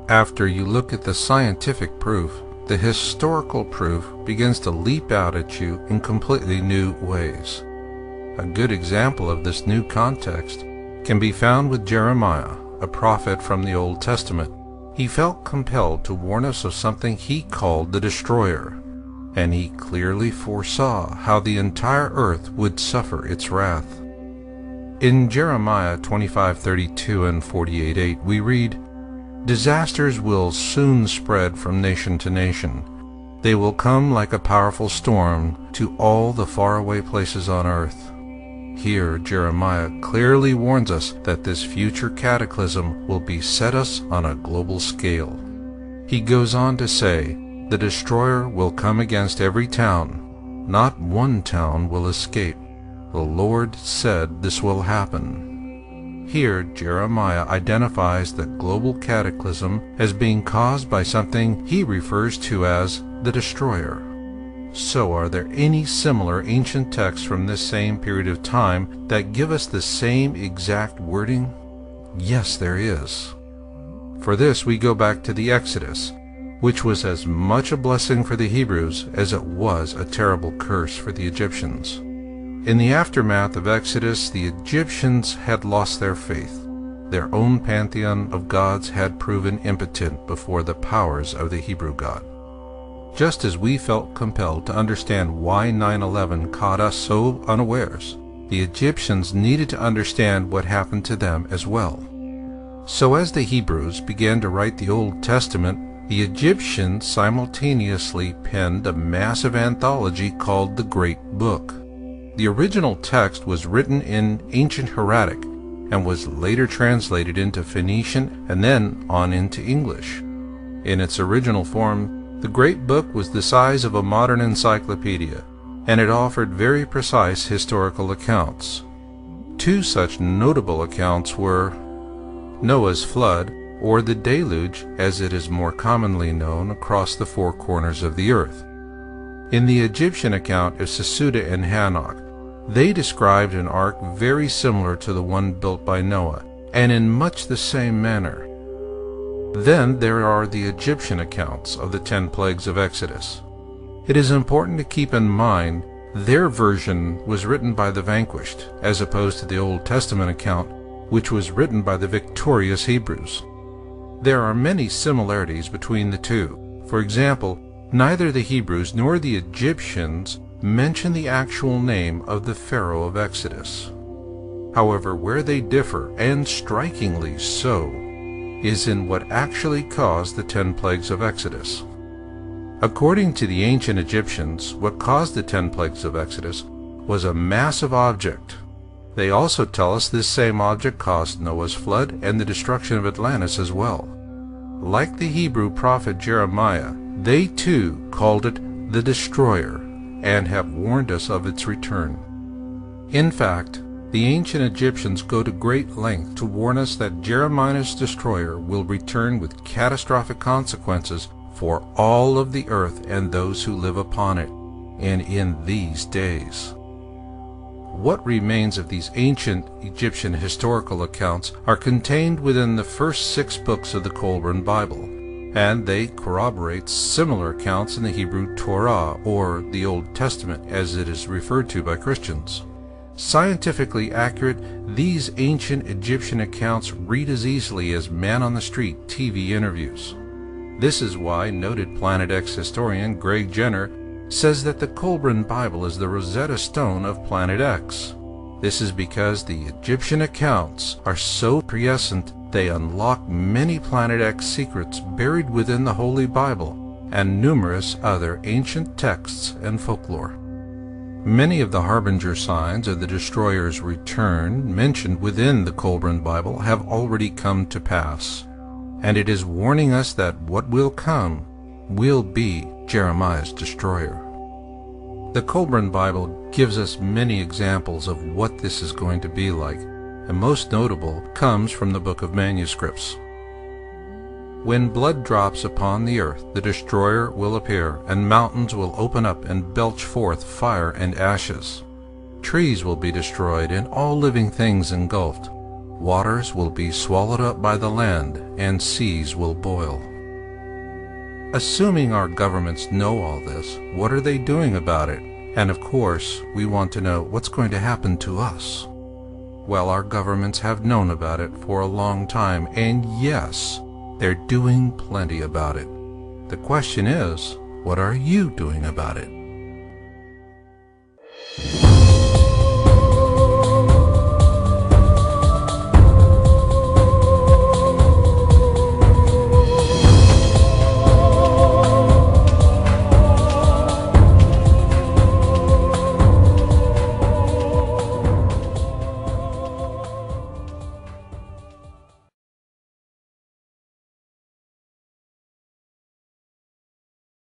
After you look at the scientific proof, the historical proof begins to leap out at you in completely new ways. A good example of this new context can be found with Jeremiah, a prophet from the Old Testament. He felt compelled to warn us of something he called the destroyer, and he clearly foresaw how the entire earth would suffer its wrath. In Jeremiah 25:32 and 48:8 we read, "Disasters will soon spread from nation to nation. They will come like a powerful storm to all the faraway places on earth." Here Jeremiah clearly warns us that this future cataclysm will beset us on a global scale. He goes on to say, "The destroyer will come against every town. Not one town will escape. The Lord said this will happen." Here Jeremiah identifies the global cataclysm as being caused by something he refers to as the destroyer. So are there any similar ancient texts from this same period of time that give us the same exact wording? Yes, there is. For this we go back to the Exodus, which was as much a blessing for the Hebrews as it was a terrible curse for the Egyptians. In the aftermath of Exodus, the Egyptians had lost their faith. Their own pantheon of gods had proven impotent before the powers of the Hebrew God. Just as we felt compelled to understand why 9/11 caught us so unawares, the Egyptians needed to understand what happened to them as well. So as the Hebrews began to write the Old Testament, the Egyptians simultaneously penned a massive anthology called the Great Book. The original text was written in ancient Hieratic and was later translated into Phoenician and then on into English. In its original form, the Great Book was the size of a modern encyclopedia, and it offered very precise historical accounts. Two such notable accounts were Noah's flood, or the deluge as it is more commonly known across the four corners of the earth. In the Egyptian account of Sesuda and Hanok, they described an ark very similar to the one built by Noah, and in much the same manner. Then there are the Egyptian accounts of the 10 plagues of Exodus. It is important to keep in mind their version was written by the vanquished, as opposed to the Old Testament account, which was written by the victorious Hebrews. There are many similarities between the two. For example, neither the Hebrews nor the Egyptians mention the actual name of the Pharaoh of Exodus. However, where they differ, and strikingly so, is in what actually caused the 10 plagues of Exodus. According to the ancient Egyptians, what caused the 10 plagues of Exodus was a massive object. They also tell us this same object caused Noah's flood and the destruction of Atlantis as well. Like the Hebrew prophet Jeremiah, they too called it the destroyer and have warned us of its return. In fact, the ancient Egyptians go to great length to warn us that Jeremiah's destroyer will return with catastrophic consequences for all of the earth and those who live upon it, and in these days. What remains of these ancient Egyptian historical accounts are contained within the first 6 books of the Colburn Bible, and they corroborate similar accounts in the Hebrew Torah, or the Old Testament as it is referred to by Christians. Scientifically accurate, these ancient Egyptian accounts read as easily as man-on-the-street TV interviews. This is why noted Planet X historian Greg Jenner says that the Colburn Bible is the Rosetta Stone of Planet X. This is because the Egyptian accounts are so prescient they unlock many Planet X secrets buried within the Holy Bible and numerous other ancient texts and folklore. Many of the harbinger signs of the destroyer's return mentioned within the Colburn Bible have already come to pass, and it is warning us that what will come will be Jeremiah's destroyer. The Colburn Bible gives us many examples of what this is going to be like, and most notable comes from the Book of Manuscripts. When blood drops upon the earth, the destroyer will appear, and mountains will open up and belch forth fire and ashes. Trees will be destroyed, and all living things engulfed. Waters will be swallowed up by the land, and seas will boil. Assuming our governments know all this, what are they doing about it? And of course, we want to know what's going to happen to us. Well, our governments have known about it for a long time, and yes, they're doing plenty about it. The question is, what are you doing about it?